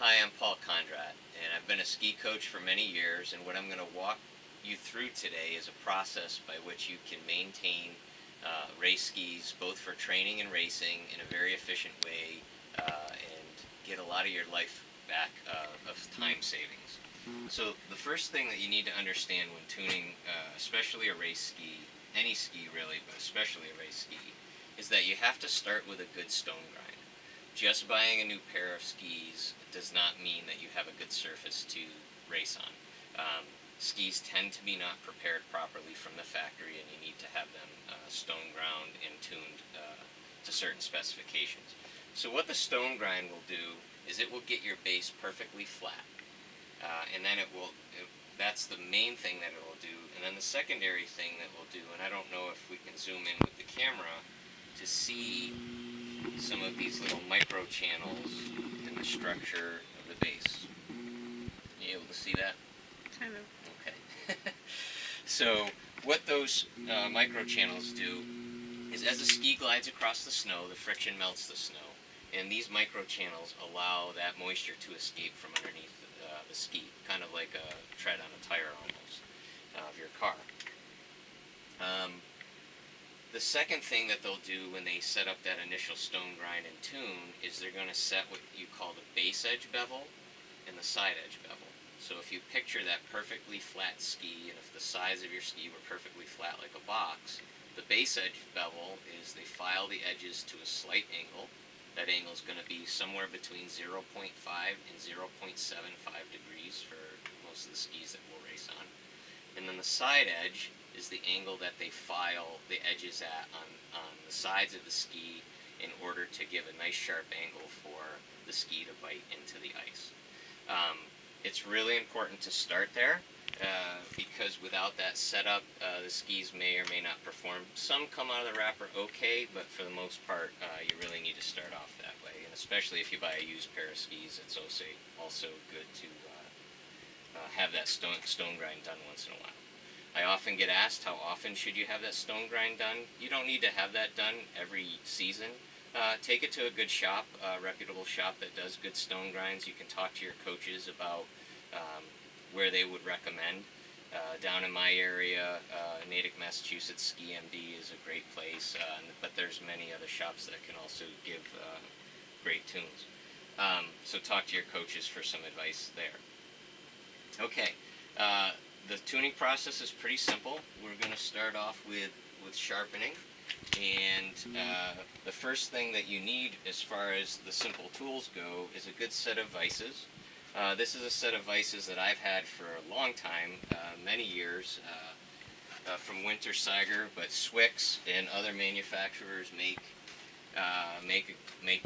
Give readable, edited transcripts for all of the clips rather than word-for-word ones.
Hi, I'm Paul Condrat, and I've been a ski coach for many years, and what I'm going to walk you through today is a process by which you can maintain race skis both for training and racing in a very efficient way and get a lot of your life back of time savings. So the first thing that you need to understand when tuning, especially a race ski, any ski really, but especially a race ski, is that you have to start with a good stone grind. Just buying a new pair of skis does not mean that you have a good surface to race on. Skis tend to be not prepared properly from the factory, and you need to have them stone ground and tuned to certain specifications. So what the stone grind will do is it will get your base perfectly flat, and then that's the main thing that it will do. And then the secondary thing that we'll do, and I don't know if we can zoom in with the camera to see some of these little micro channels in the structure of the base. You able to see that? Kind of. Okay. So what those micro channels do is as the ski glides across the snow, the friction melts the snow, and these micro channels allow that moisture to escape from underneath the ski, kind of like a tread on a tire almost of your car. The second thing that they'll do when they set up that initial stone grind and tune is they're going to set what you call the base edge bevel and the side edge bevel. So if you picture that perfectly flat ski, and if the sides of your ski were perfectly flat like a box, the base edge bevel is they file the edges to a slight angle. That angle is going to be somewhere between 0.5 and 0.75 degrees for most of the skis that we'll race on. And then the side edge is the angle that they file the edges at on the sides of the ski in order to give a nice sharp angle for the ski to bite into the ice. It's really important to start there because without that setup, the skis may or may not perform. Some come out of the wrapper okay, but for the most part, you really need to start off that way. And especially if you buy a used pair of skis, it's also good to have that stone grind done once in a while. I often get asked, how often should you have that stone grind done? You don't need to have that done every season. Take it to a good shop, a reputable shop that does good stone grinds. You can talk to your coaches about where they would recommend. Down in my area, Natick, Massachusetts, Ski MD is a great place, but there's many other shops that can also give great tunes. So talk to your coaches for some advice there. Okay, the tuning process is pretty simple. We're going to start off with sharpening, and the first thing that you need as far as the simple tools go is a good set of vices. This is a set of vices that I've had for a long time, many years, from Wintersiger, but Swix and other manufacturers make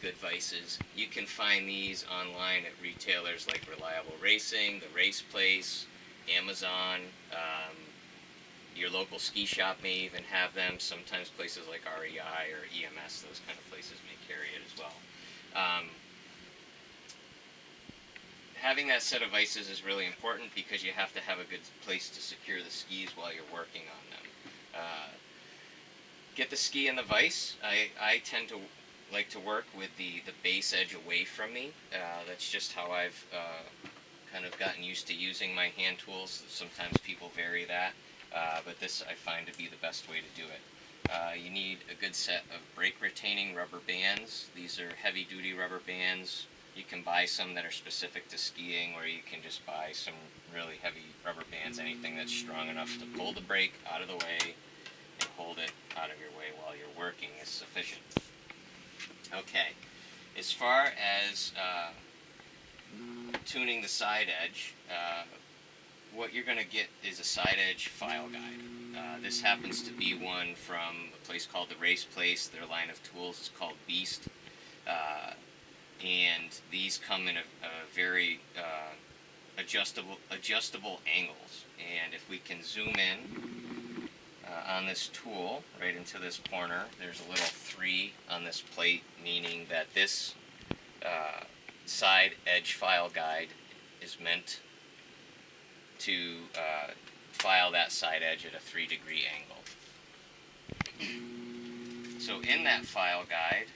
good vices. You can find these online at retailers like Reliable Racing, The Race Place, Amazon. Your local ski shop may even have them. Sometimes places like REI or EMS, those kind of places may carry it as well. Having that set of vices is really important because you have to have a good place to secure the skis while you're working on them. Get the ski in the vise. I tend to like to work with the base edge away from me. That's just how I've kind of gotten used to using my hand tools. Sometimes people vary that, but this I find to be the best way to do it. You need a good set of brake retaining rubber bands. These are heavy duty rubber bands. You can buy some that are specific to skiing, or you can just buy some really heavy rubber bands. Anything that's strong enough to pull the brake out of the way and hold it out of your way while you're working is sufficient. Okay, as far as tuning the side edge, what you're going to get is a side edge file guide. This happens to be one from a place called The Race Place. Their line of tools is called Beast. And these come in a very adjustable angles. And if we can zoom in on this tool right into this corner, there's a little 3 on this plate, meaning that this side edge file guide is meant to file that side edge at a 3-degree angle. So in that file guide,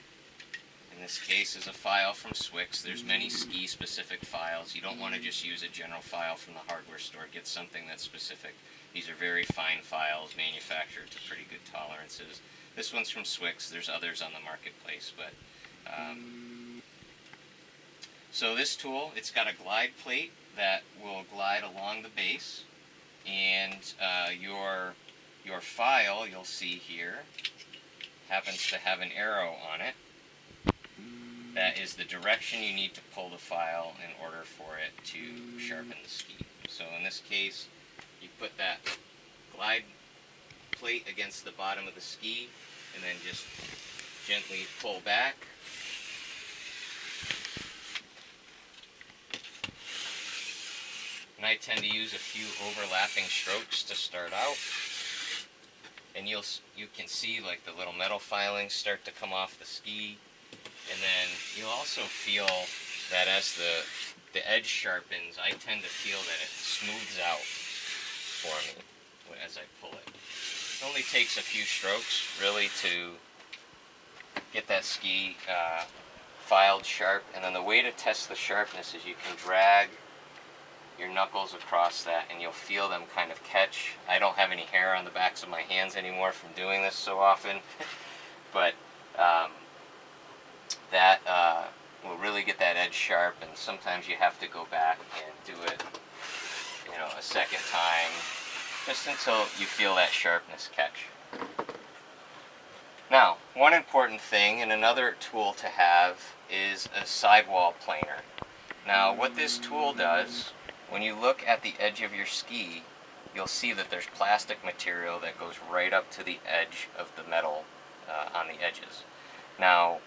in this case is a file from Swix. There's many ski specific files. You don't want to just use a general file from the hardware store. Get something that's specific. These are very fine files manufactured to pretty good tolerances. This one's from Swix. There's others on the marketplace, but so this tool, it's got a glide plate that will glide along the base, and your file, you'll see here, happens to have an arrow on it. That is the direction you need to pull the file in order for it to sharpen the ski. So in this case, you put that glide plate against the bottom of the ski and then just gently pull back. And I tend to use a few overlapping strokes to start out. And you can see like the little metal filings start to come off the ski. And then you'll also feel that as the edge sharpens, I tend to feel that it smooths out for me as I pull it. It only takes a few strokes really to get that ski filed sharp. And then the way to test the sharpness is you can drag your knuckles across that and you'll feel them kind of catch. I don't have any hair on the backs of my hands anymore from doing this so often, but that will really get that edge sharp, and sometimes you have to go back and do it, a second time, just until you feel that sharpness catch. Now, one important thing and another tool to have is a sidewall planer. Now, what this tool does, when you look at the edge of your ski, you'll see that there's plastic material that goes right up to the edge of the metal on the edges. Now,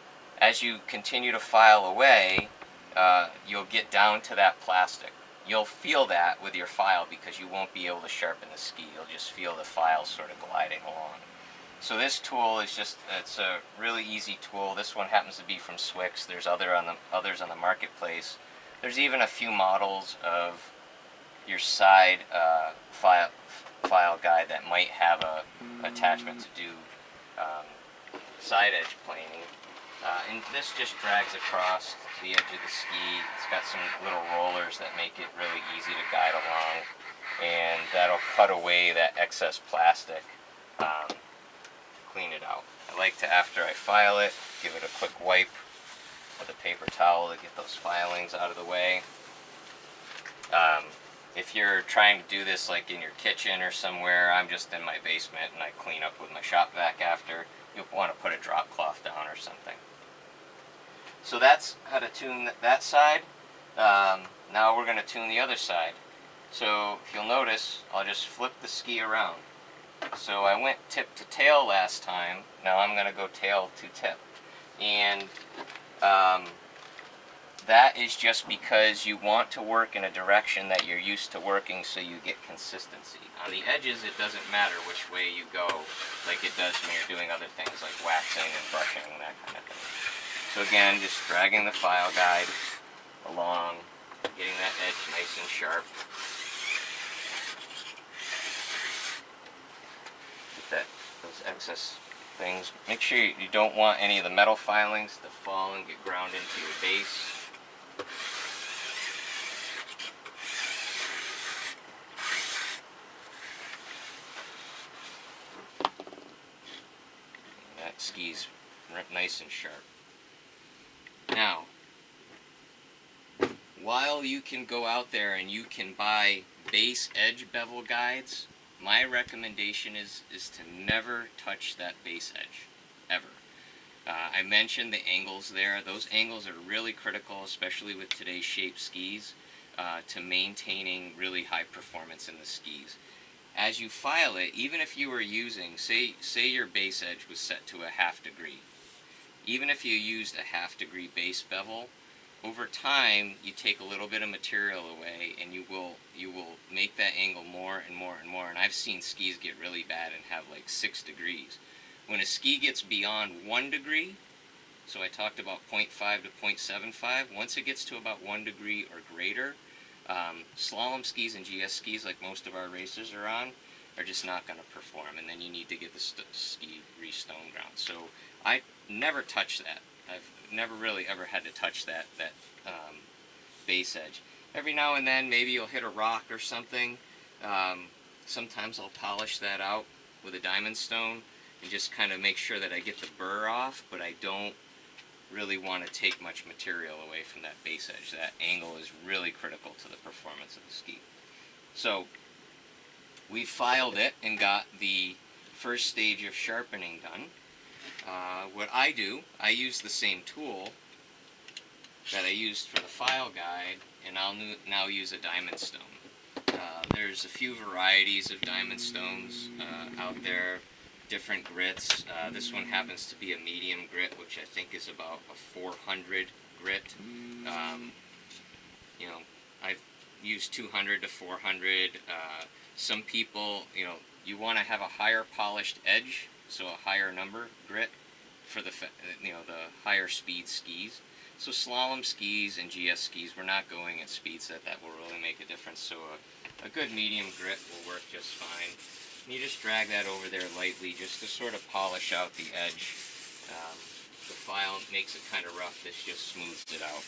as you continue to file away, you'll get down to that plastic. You'll feel that with your file because you won't be able to sharpen the ski. You'll just feel the file sort of gliding along. So this tool is it's a really easy tool. This one happens to be from Swix. There's others on the marketplace. There's even a few models of your side file guide that might have a attachment to do side edge planing. And this just drags across the edge of the ski. It's got some little rollers that make it really easy to guide along, and that'll cut away that excess plastic, clean it out. I like to, after I file it, give it a quick wipe with a paper towel to get those filings out of the way. If you're trying to do this like in your kitchen or somewhere, I'm just in my basement and I clean up with my shop vac after. You'll want to put a drop cloth down or something. So that's how to tune that side. Now we're going to tune the other side. So if you'll notice, I'll just flip the ski around. So I went tip to tail last time. Now I'm going to go tail to tip. And that is just because you want to work in a direction that you're used to working so you get consistency. On the edges, it doesn't matter which way you go like it does when you're doing other things like waxing and brushing and that kind of thing. So again, just dragging the file guide along, getting that edge nice and sharp. Get those excess things. Make sure you don't want any of the metal filings to fall and get ground into your base. That ski's nice and sharp. Now, while you can go out there and you can buy base edge bevel guides, my recommendation is to never touch that base edge, ever. I mentioned the angles there. Those angles are really critical, especially with today's shaped skis, to maintaining really high performance in the skis. As you file it, even if you were using, say your base edge was set to a 1/2 degree, even if you used a 1/2 degree base bevel, over time you take a little bit of material away and you will make that angle more and more and more. And I've seen skis get really bad and have like 6 degrees. When a ski gets beyond 1 degree, so I talked about 0.5 to 0.75, once it gets to about 1 degree or greater, slalom skis and GS skis, like most of our racers are on, are just not going to perform, and then you need to get the ski re-stone ground. So I never touch that. I've never really ever had to touch that base edge. Every now and then, maybe you'll hit a rock or something. Sometimes I'll polish that out with a diamond stone and just kind of make sure that I get the burr off, but I don't really want to take much material away from that base edge. That angle is really critical to the performance of the ski. So we filed it and got the first stage of sharpening done. What I do, I use the same tool that I used for the file guide, and I'll now use a diamond stone. There's a few varieties of diamond stones out there, different grits. This one happens to be a medium grit, which I think is about a 400 grit. You know, I've used 200 to 400. Some people, you want to have a higher polished edge, so a higher number grit for the the higher speed skis. So slalom skis and GS skis, we're not going at speeds that will really make a difference. So a good medium grit will work just fine. And you just drag that over there lightly just to sort of polish out the edge. The file makes it kind of rough. This just smooths it out.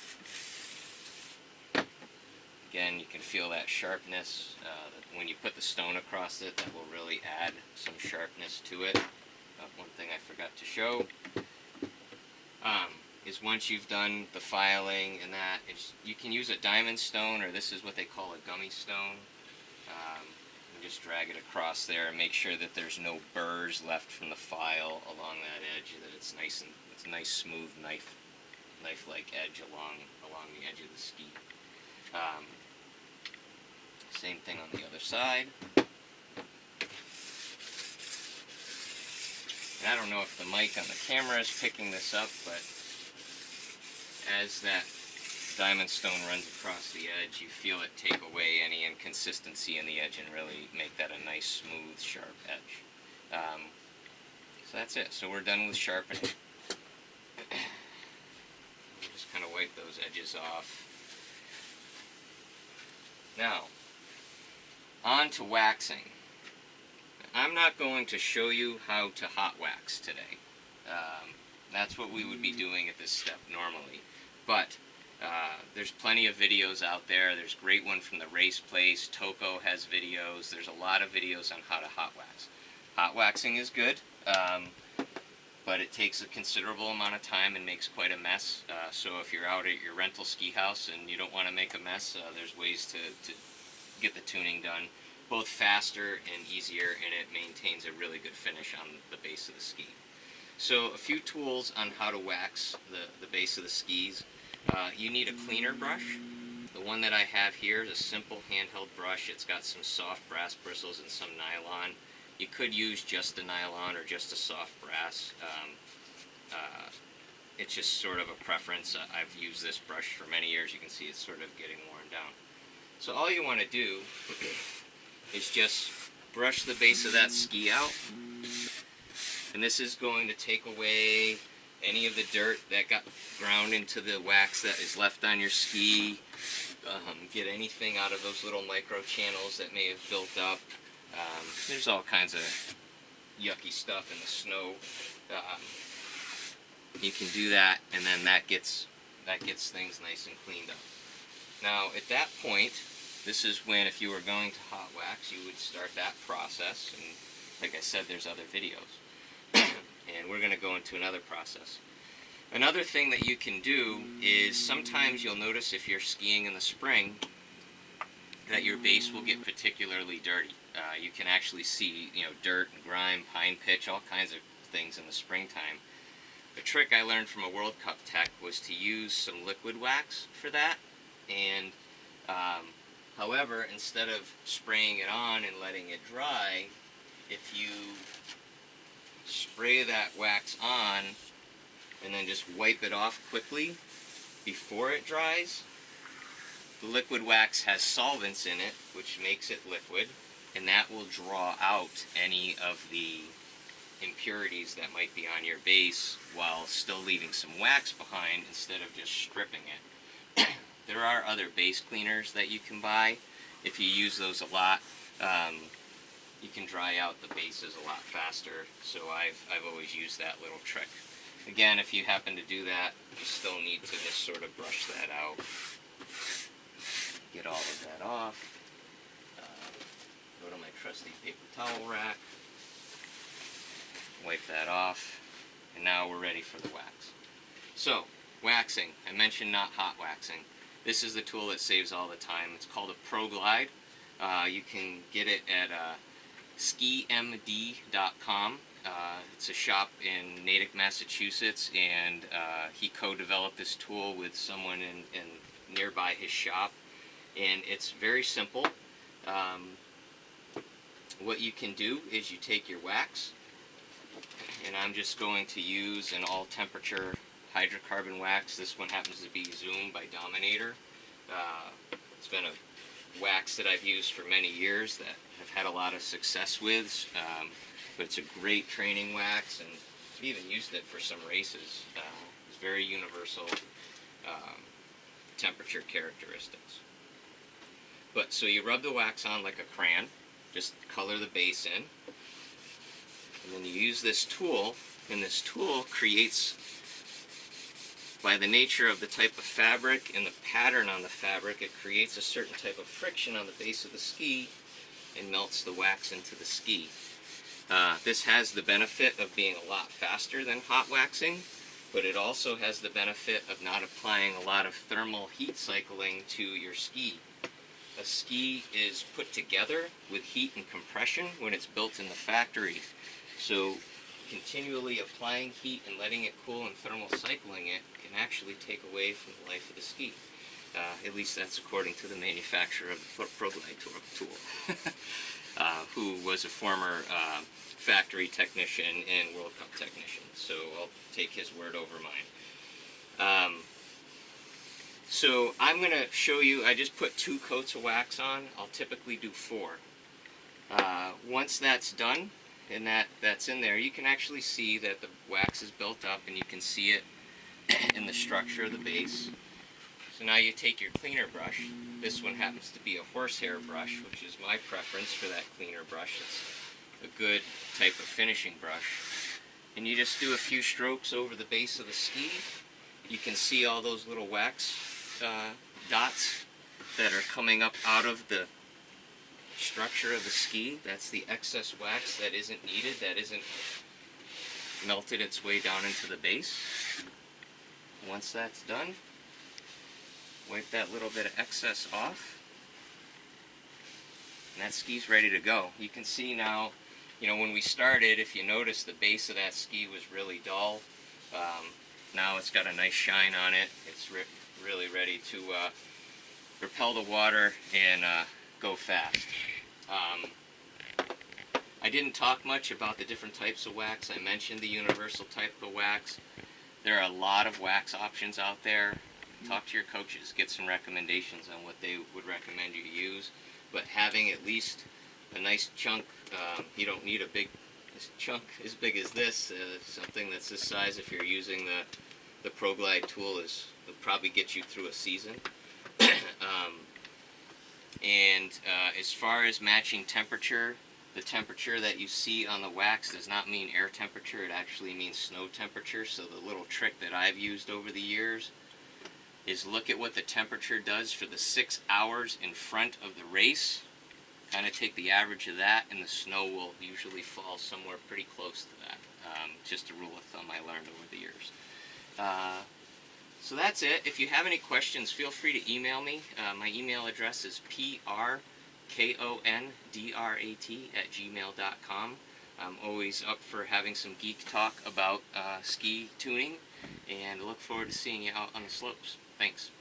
Again, you can feel that sharpness. When you put the stone across it, that will really add some sharpness to it. One thing I forgot to show is once you've done the filing and that, you can use a diamond stone, or this is what they call a gummy stone. And just drag it across there and make sure that there's no burrs left from the file along that edge, that it's a nice smooth knife-like edge along the edge of the ski. Same thing on the other side. And I don't know if the mic on the camera is picking this up, but as that diamond stone runs across the edge, you feel it take away any inconsistency in the edge and really make that a nice, smooth, sharp edge. So that's it. So we're done with sharpening. We'll just kind of wipe those edges off. Now, on to waxing. I'm not going to show you how to hot wax today. That's what we would be doing at this step normally. But there's plenty of videos out there. There's a great one from the Race Place. Toco has videos. There's a lot of videos on how to hot wax. Hot waxing is good, but it takes a considerable amount of time and makes quite a mess. So if you're out at your rental ski house and you don't want to make a mess, there's ways to get the tuning done both faster and easier, and it maintains a really good finish on the base of the ski. So a few tools on how to wax the base of the skis. You need a cleaner brush. The one that I have here is a simple handheld brush. It's got some soft brass bristles and some nylon. You could use just the nylon or just a soft brass. It's just sort of a preference. I've used this brush for many years. You can see it's sort of getting worn down. So all you want to do is just brush the base of that ski out. And this is going to take away any of the dirt that got ground into the wax that is left on your ski. Get anything out of those little micro channels that may have built up. There's all kinds of yucky stuff in the snow. You can do that, and then that gets things nice and cleaned up. Now, at that point, this is when, if you were going to hot wax, you would start that process. And like I said, there's other videos. And we're going to go into another process. Another thing that you can do is sometimes you'll notice if you're skiing in the spring that your base will get particularly dirty. You can actually see, dirt, grime, pine pitch, all kinds of things in the springtime. The trick I learned from a World Cup tech was to use some liquid wax for that. And however, instead of spraying it on and letting it dry, if you spray that wax on and then just wipe it off quickly before it dries, the liquid wax has solvents in it, which makes it liquid, and that will draw out any of the impurities that might be on your base while still leaving some wax behind instead of just stripping it. There are other base cleaners that you can buy. If you use those a lot, you can dry out the bases a lot faster. So I've always used that little trick. Again, if you happen to do that, you still need to just sort of brush that out. Get all of that off. Go to my trusty paper towel rack. Wipe that off. And now we're ready for the wax. So, waxing. I mentioned not hot waxing. This is the tool that saves all the time. It's called a ProGlide. You can get it at skimd.com. It's a shop in Natick, Massachusetts, and he co-developed this tool with someone in nearby his shop. And it's very simple. What you can do is you take your wax, and I'm just going to use an all-temperature hydrocarbon wax. This one happens to be Zoom by Dominator. It's been a wax that I've used for many years that I've had a lot of success with, but it's a great training wax, and I've even used it for some races. It's very universal temperature characteristics. But so you rub the wax on like a crayon, just color the base in, and then you use this tool, and this tool creates, by the nature of the type of fabric and the pattern on the fabric, it creates a certain type of friction on the base of the ski and melts the wax into the ski. This has the benefit of being a lot faster than hot waxing, but it also has the benefit of not applying a lot of thermal heat cycling to your ski. A ski is put together with heat and compression when it's built in the factory. So continually applying heat and letting it cool and thermal cycling it can actually take away from the life of the ski. At least that's according to the manufacturer of the ProGlide tool, who was a former factory technician and World Cup technician. So I'll take his word over mine. So I'm going to show you, I just put 2 coats of wax on. I'll typically do 4. Once that's done, and that's in there, you can actually see that the wax is built up, and you can see it in the structure of the base. So now you take your cleaner brush. This one happens to be a horsehair brush, which is my preference for that cleaner brush. It's a good type of finishing brush. And you just do a few strokes over the base of the ski. You can see all those little wax dots that are coming up out of the structure of the ski. That's the excess wax that isn't needed, that isn't melted its way down into the base. Once that's done, wipe that little bit of excess off, and that ski's ready to go. You can see now, when we started, if you notice, the base of that ski was really dull. Now it's got a nice shine on it. It's really ready to repel the water and go fast. I didn't talk much about the different types of wax. I mentioned the universal type of wax. There are a lot of wax options out there. Talk to your coaches, get some recommendations on what they would recommend you use. But having at least a nice chunk, you don't need a big chunk as big as this. Something that's this size, if you're using the ProGlide tool, will probably get you through a season. As far as matching temperature, the temperature that you see on the wax does not mean air temperature, it actually means snow temperature. So the little trick that I've used over the years is look at what the temperature does for the 6 hours in front of the race, kind of take the average of that, and the snow will usually fall somewhere pretty close to that. Just a rule of thumb I learned over the years. So that's it. If you have any questions, feel free to email me. My email address is prkondrat@gmail.com. I'm always up for having some geek talk about ski tuning, and look forward to seeing you out on the slopes. Thanks.